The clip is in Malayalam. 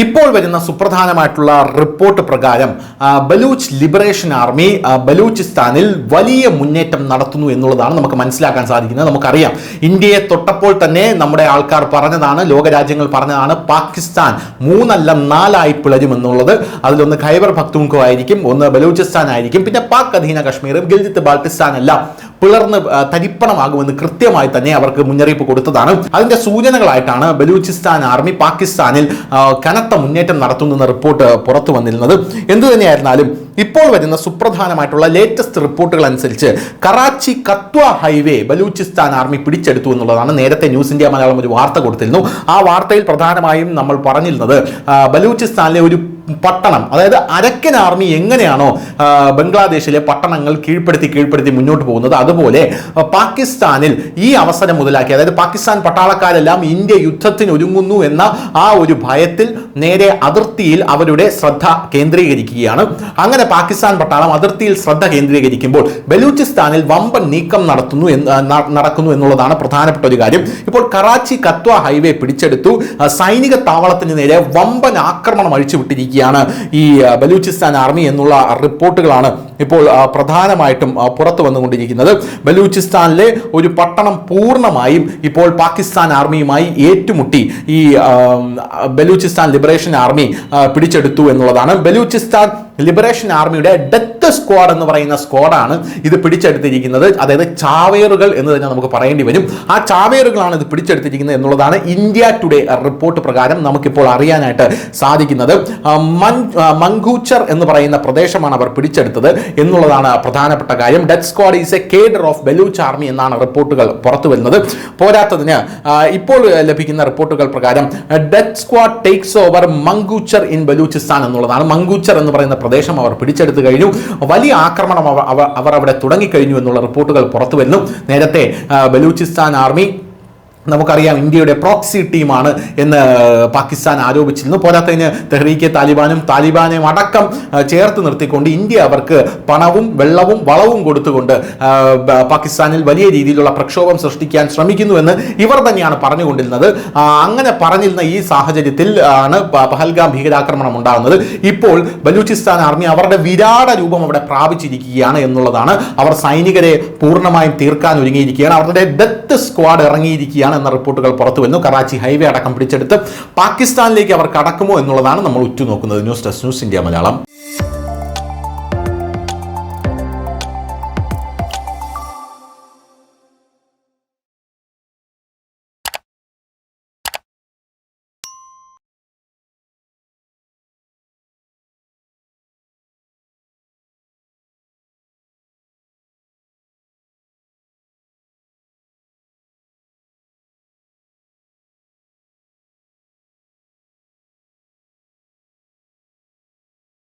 ഇപ്പോൾ വരുന്ന സുപ്രധാനമായിട്ടുള്ള റിപ്പോർട്ട് പ്രകാരം ബലൂച്ച് ലിബറേഷൻ ആർമി ബലൂചിസ്ഥാനിൽ വലിയ മുന്നേറ്റം നടത്തുന്നു എന്നുള്ളതാണ് നമുക്ക് മനസ്സിലാക്കാൻ സാധിക്കുന്നത്. നമുക്കറിയാം, ഇന്ത്യയെ തൊട്ടപ്പോൾ തന്നെ നമ്മുടെ ആൾക്കാർ പറഞ്ഞതാണ്, ലോകരാജ്യങ്ങൾ പറഞ്ഞതാണ്, പാകിസ്ഥാൻ 3 അല്ല 4 ആയി പിളരുമെന്നുള്ളത്. അതിലൊന്ന് ഖൈബർ പഖ്തൂൺഖ്വ ആയിരിക്കും, ഒന്ന് ബലൂചിസ്ഥാൻ ആയിരിക്കും, പിന്നെ പാക് അധീന കശ്മീരും ഗിൽജിത്ത് ബാൾട്ടിസ്ഥാൻ എല്ലാം പിളർന്ന് തരിപ്പണമാകുമെന്ന് കൃത്യമായി തന്നെ അവർക്ക് മുന്നറിയിപ്പ് കൊടുത്തതാണ്. അതിന്റെ സൂചനകളായിട്ടാണ് ബലൂചിസ്ഥാൻ ആർമി പാകിസ്ഥാനിൽ കനത്ത മുന്നേറ്റം നടത്തുന്ന റിപ്പോർട്ട് പുറത്തു വന്നിരുന്നത്. എന്തു തന്നെയായിരുന്നാലും ഇപ്പോൾ വരുന്ന സുപ്രധാനമായിട്ടുള്ള ലേറ്റസ്റ്റ് റിപ്പോർട്ടുകൾ അനുസരിച്ച് കറാച്ചി കത്വ ഹൈവേ ബലൂചിസ്ഥാൻ ആർമി പിടിച്ചെടുത്തു എന്നുള്ളതാണ്. നേരത്തെ ന്യൂസ് ഇന്ത്യ മലയാളം ഒരു വാർത്ത കൊടുത്തിരുന്നു. ആ വാർത്തയിൽ പ്രധാനമായും നമ്മൾ പറഞ്ഞിരുന്നത് ബലൂചിസ്ഥാനിലെ ഒരു പട്ടണം, അതായത് അരക്കൻ ആർമി എങ്ങനെയാണോ ബംഗ്ലാദേശിലെ പട്ടണങ്ങൾ കീഴ്പ്പെടുത്തി മുന്നോട്ട് പോകുന്നത്, അതുപോലെ പാകിസ്ഥാനിൽ ഈ അവസരം മുതലാക്കി, അതായത് പാകിസ്ഥാൻ പട്ടാളക്കാരെല്ലാം ഇന്ത്യ യുദ്ധത്തിന് ഒരുങ്ങുന്നു എന്ന ആ ഒരു ഭയത്തിൽ നേരെ അതിർത്തിയിൽ അവരുടെ ശ്രദ്ധ കേന്ദ്രീകരിക്കുകയാണ്. അങ്ങനെ പാകിസ്ഥാൻ പട്ടാളം അതിർത്തിയിൽ ശ്രദ്ധ കേന്ദ്രീകരിക്കുമ്പോൾ ബലൂചിസ്ഥാനിൽ വമ്പൻ നീക്കം നടക്കുന്നു എന്നുള്ളതാണ് പ്രധാനപ്പെട്ട ഒരു കാര്യം. ഇപ്പോൾ കറാച്ചി കത്വ ഹൈവേ പിടിച്ചെടുത്തു. സൈനിക താവളത്തിന് നേരെ വമ്പൻ ആക്രമണം അഴിച്ചുവിട്ടിരിക്കുകയാണ് ഈ ബലൂചിസ്ഥാൻ ആർമി എന്നുള്ള റിപ്പോർട്ടുകളാണ് ഇപ്പോൾ പ്രധാനമായിട്ടും പുറത്തു വന്നുകൊണ്ടിരിക്കുന്നത്. ബലൂചിസ്ഥാനിലെ ഒരു പട്ടണം പൂർണ്ണമായും ഇപ്പോൾ പാകിസ്ഥാൻ ആർമിയുമായി ഏറ്റുമുട്ടി ഈ ബലൂചിസ്ഥാൻ ലിബറേഷൻ ആർമി പിടിച്ചെടുത്തു എന്നുള്ളതാണ്. ബലൂചിസ്ഥാൻ ലിബറേഷൻ ആർമിയുടെ ഡെത്ത് സ്ക്വാഡ് എന്ന് പറയുന്ന സ്ക്വാഡാണ് ഇത് പിടിച്ചെടുത്തിരിക്കുന്നത്. അതായത് ചാവേറുകൾ എന്ന് തന്നെ നമുക്ക് പറയേണ്ടി വരും. ആ ചാവേറുകളാണ് ഇത് പിടിച്ചെടുത്തിരിക്കുന്നത് എന്നുള്ളതാണ് ഇന്ത്യ ടുഡേ റിപ്പോർട്ട് പ്രകാരം നമുക്കിപ്പോൾ അറിയാനായിട്ട് സാധിക്കുന്നത്. മംഗൂച്ചർ എന്ന് പറയുന്ന പ്രദേശമാണ് അവർ പിടിച്ചെടുത്തത് എന്നുള്ളതാണ് പ്രധാനപ്പെട്ട കാര്യം. Death squad is a cadre of Baloch army എന്നാണ് റിപ്പോർട്ടുകൾ പുറത്തു വരുന്നത്. പോരാത്തതിന് ഇപ്പോൾ ലഭിക്കുന്ന റിപ്പോർട്ടുകൾ പ്രകാരം death squad takes over Mangochar in Balochistan എന്നുള്ളതാണ്. മംഗൂച്ചർ എന്ന് പറയുന്ന പ്രദേശം അവർ പിടിച്ചെടുത്തു കഴിഞ്ഞു. വലിയ ആക്രമണം അവർ അവിടെ തുടങ്ങിക്കഴിഞ്ഞു എന്നുള്ള റിപ്പോർട്ടുകൾ പുറത്തു വരുന്നു. നേരത്തെ ബലൂചിസ്ഥാൻ ആർമി നമുക്കറിയാം ഇന്ത്യയുടെ പ്രോക്സി ടീമാണ് എന്ന് പാകിസ്ഥാൻ ആരോപിച്ചിരുന്നു. പോരാത്തതിന് തെഹ്രീക്കെ താലിബാനെയും അടക്കം ചേർത്ത് നിർത്തിക്കൊണ്ട് ഇന്ത്യ അവർക്ക് പണവും വെള്ളവും വളവും കൊടുത്തുകൊണ്ട് പാകിസ്ഥാനിൽ വലിയ രീതിയിലുള്ള പ്രക്ഷോഭം സൃഷ്ടിക്കാൻ ശ്രമിക്കുന്നുവെന്ന് ഇവർ തന്നെയാണ് പറഞ്ഞുകൊണ്ടിരുന്നത്. അങ്ങനെ പറഞ്ഞിരുന്ന ഈ സാഹചര്യത്തിൽ ആണ് പഹൽഗാം ഭീകരാക്രമണം ഉണ്ടാകുന്നത്. ഇപ്പോൾ ബലൂചിസ്ഥാൻ ആർമി അവരുടെ വിരാട രൂപം അവിടെ പ്രാപിച്ചിരിക്കുകയാണ് എന്നുള്ളതാണ്. അവർ സൈനികരെ പൂർണ്ണമായും തീർക്കാൻ ഒരുങ്ങിയിരിക്കുകയാണ്. അവരുടെ ഡെത്ത് സ്ക്വാഡ് ഇറങ്ങിയിരിക്കുകയാണ് എന്ന റിപ്പോർട്ടുകൾ പുറത്തു വരുന്നു. കറാച്ചി ഹൈവേ അടക്കം പിടിച്ചെടുത്ത് പാകിസ്ഥാനിലേക്ക് അവർ കടക്കുമോ എന്നുള്ളതാണ് നമ്മൾ ഉറ്റുനോക്കുന്നത്. News desk, news India Malayalam.